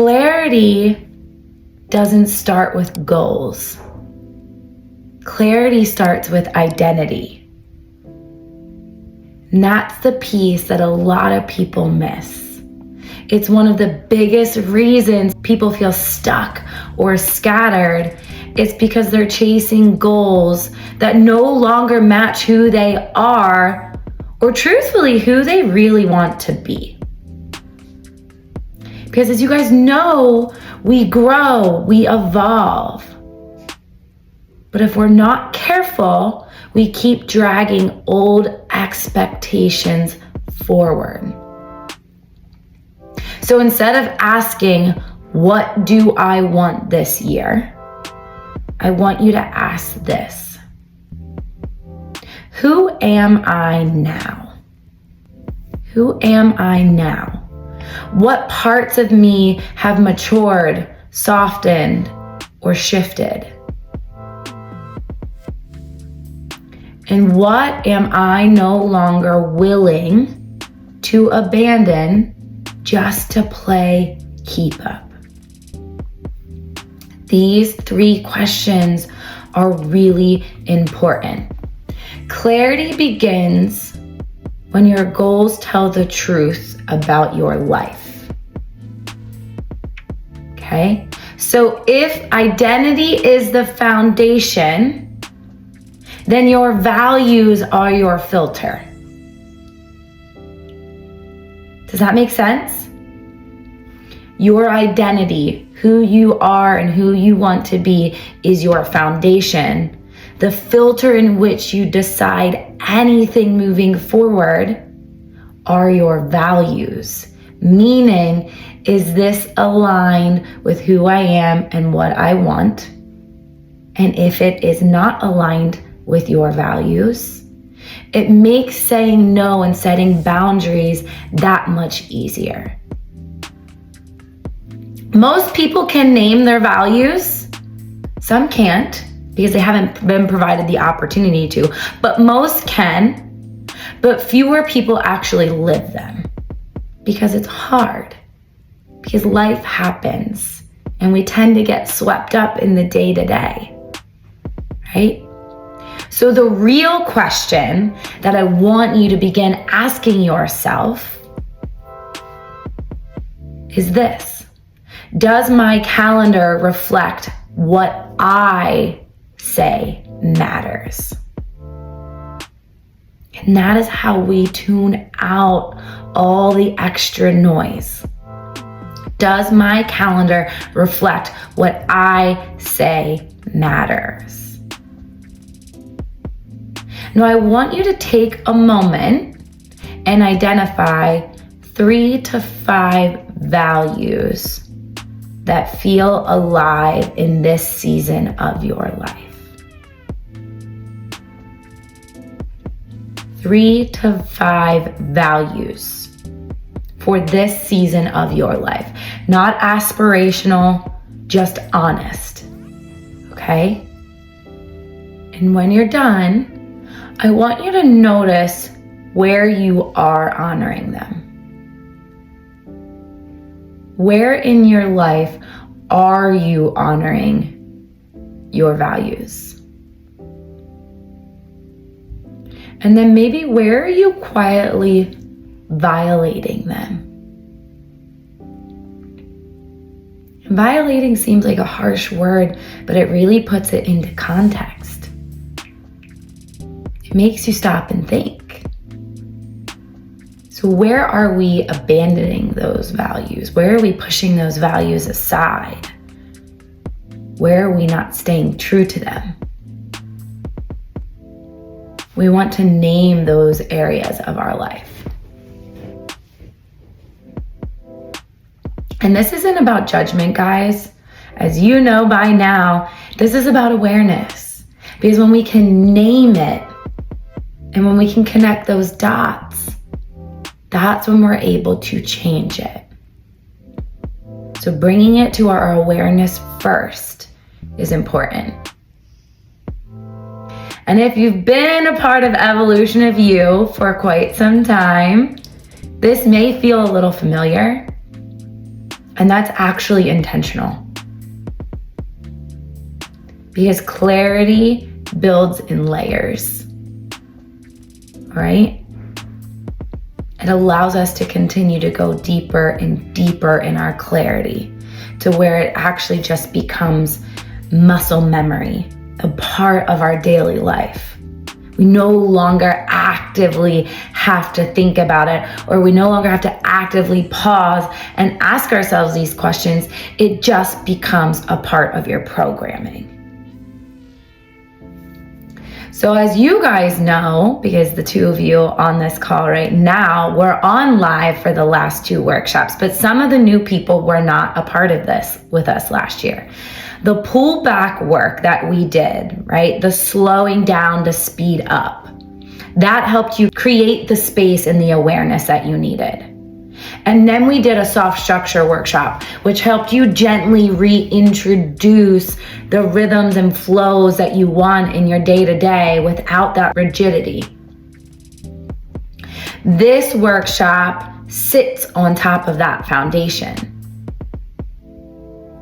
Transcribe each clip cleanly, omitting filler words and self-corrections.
clarity doesn't start with goals. Clarity starts with identity. And that's the piece that a lot of people miss. It's one of the biggest reasons people feel stuck or scattered. It's because they're chasing goals that no longer match who they are, or truthfully, who they really want to be. Because as you guys know, we grow, we evolve. But if we're not careful, we keep dragging old expectations forward. So instead of asking, what do I want this year? I want you to ask this. Who am I now? Who am I now? What parts of me have matured, softened, or shifted? And what am I no longer willing to abandon just to play keep up? These 3 questions are really important. Clarity begins when your goals tell the truth about your life. Okay? So if identity is the foundation, then your values are your filter. Does that make sense? Your identity, who you are and who you want to be, is your foundation. The filter in which you decide anything moving forward are your values. Meaning, is this aligned with who I am and what I want? And if it is not aligned with your values, it makes saying no and setting boundaries that much easier. Most people can name their values. Some can't because they haven't been provided the opportunity to, but most can, but fewer people actually live them because it's hard, because life happens and we tend to get swept up in the day-to-day, right? So the real question that I want you to begin asking yourself is this: does my calendar reflect what I say matters? And that is how we tune out all the extra noise. Does my calendar reflect what I say matters? Now, I want you to take a moment and identify 3 to 5 values that feel alive in this season of your life. 3 to 5 values for this season of your life. Not aspirational, just honest. Okay? And when you're done, I want you to notice where you are honoring them. Where in your life are you honoring your values? And then maybe where are you quietly violating them? Violating seems like a harsh word, but it really puts it into context. It makes you stop and think. So where are we abandoning those values? Where are we pushing those values aside? Where are we not staying true to them? We want to name those areas of our life. And this isn't about judgment, guys. As you know by now, this is about awareness. Because when we can name it, and when we can connect those dots, that's when we're able to change it. So bringing it to our awareness first is important. And if you've been a part of Evolution of You for quite some time, this may feel a little familiar. And that's actually intentional. Because clarity builds in layers, right? It allows us to continue to go deeper and deeper in our clarity to where it actually just becomes muscle memory, a part of our daily life. We no longer actively have to think about it, or we no longer have to actively pause and ask ourselves these questions. It just becomes a part of your programming. So as you guys know, because the two of you on this call right now, we're on live for the last 2 workshops, but some of the new people were not a part of this with us last year. The pullback work that we did, right? The slowing down, the speed up, that helped you create the space and the awareness that you needed. And then we did a soft structure workshop, which helped you gently reintroduce the rhythms and flows that you want in your day-to-day without that rigidity. This workshop sits on top of that foundation.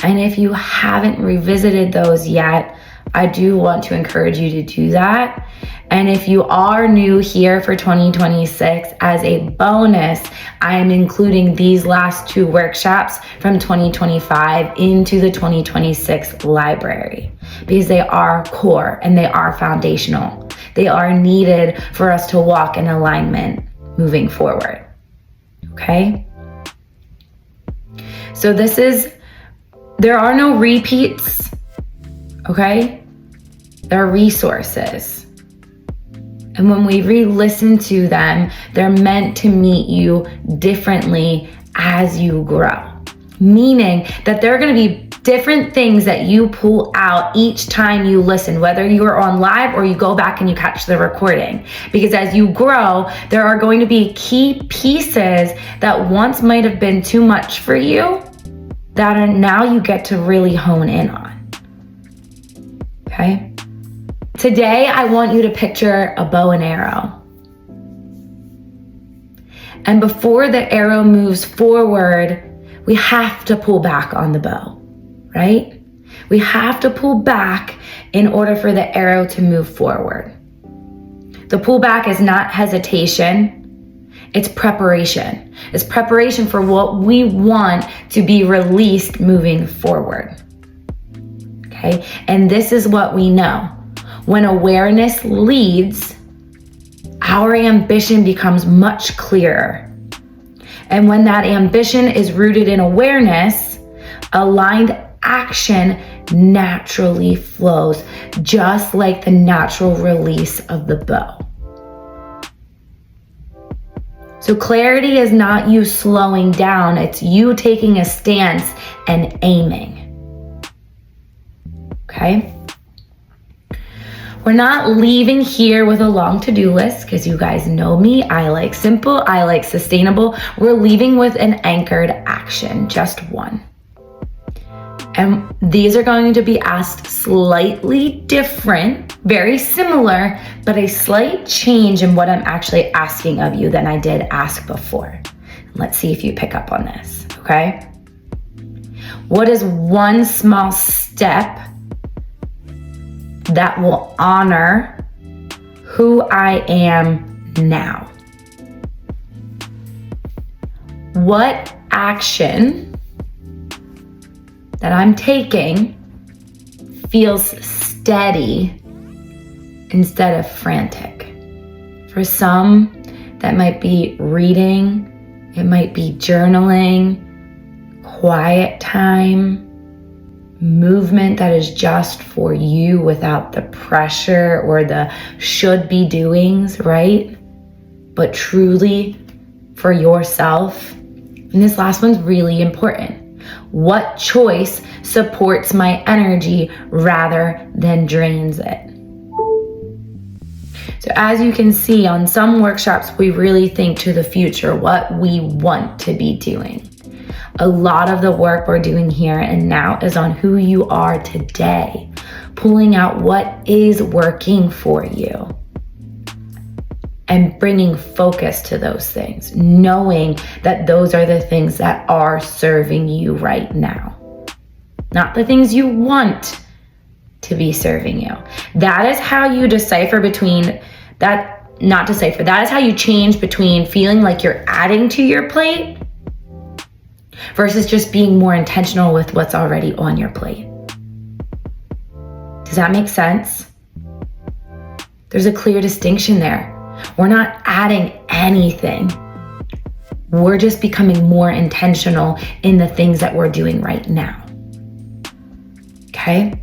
And if you haven't revisited those yet, I do want to encourage you to do that. And if you are new here for 2026, as a bonus, I am including these last 2 workshops from 2025 into the 2026 library because they are core and they are foundational. They are needed for us to walk in alignment moving forward. Okay? So there are no repeats, okay? There are resources. And when we re-listen to them, they're meant to meet you differently as you grow. Meaning that there are going to be different things that you pull out each time you listen, whether you are on live or you go back and you catch the recording. Because as you grow, there are going to be key pieces that once might have been too much for you that are now you get to really hone in on. Okay? Today, I want you to picture a bow and arrow. And before the arrow moves forward, we have to pull back on the bow, right? We have to pull back in order for the arrow to move forward. The pullback is not hesitation, it's preparation. It's preparation for what we want to be released moving forward. Okay? And this is what we know. When awareness leads, our ambition becomes much clearer. And when that ambition is rooted in awareness, aligned action naturally flows, just like the natural release of the bow. So clarity is not you slowing down, it's you taking a stance and aiming. Okay? We're not leaving here with a long to-do list because you guys know me. I like simple, I like sustainable. We're leaving with an anchored action, just one. And these are going to be asked slightly different, very similar, but a slight change in what I'm actually asking of you than I did ask before. Let's see if you pick up on this, okay? What is one small step that will honor who I am now? What action that I'm taking feels steady instead of frantic? For some, that might be reading, it might be journaling, quiet time, movement that is just for you without the pressure or the should be doings, right? But truly for yourself. And this last one's really important. What choice supports my energy rather than drains it? So as you can see, on some workshops, we really think to the future, what we want to be doing. A lot of the work we're doing here and now is on who you are today, pulling out what is working for you. and bringing focus to those things, knowing that those are the things that are serving you right now, not the things you want to be serving you. That is how you decipher between that, not decipher, that is how you change between feeling like you're adding to your plate versus just being more intentional with what's already on your plate. Does that make sense? There's a clear distinction there. We're not adding anything. We're just becoming more intentional in the things that we're doing right now. Okay?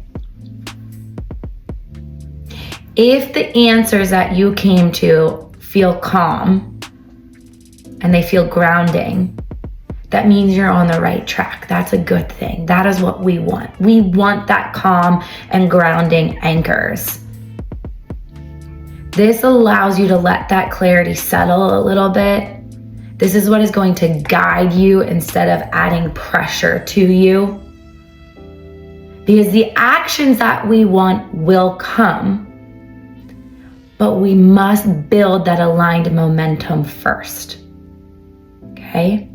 If the answers that you came to feel calm and they feel grounding, that means you're on the right track. That's a good thing. That is what we want. We want that calm and grounding anchors. This allows you to let that clarity settle a little bit. This is what is going to guide you instead of adding pressure to you. Because the actions that we want will come, but we must build that aligned momentum first. Okay?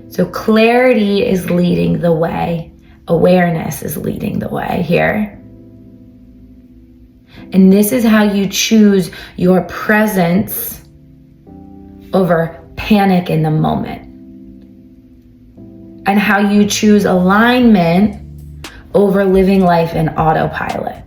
So clarity is leading the way. Awareness is leading the way here. And this is how you choose your presence over panic in the moment. And how you choose alignment over living life in autopilot.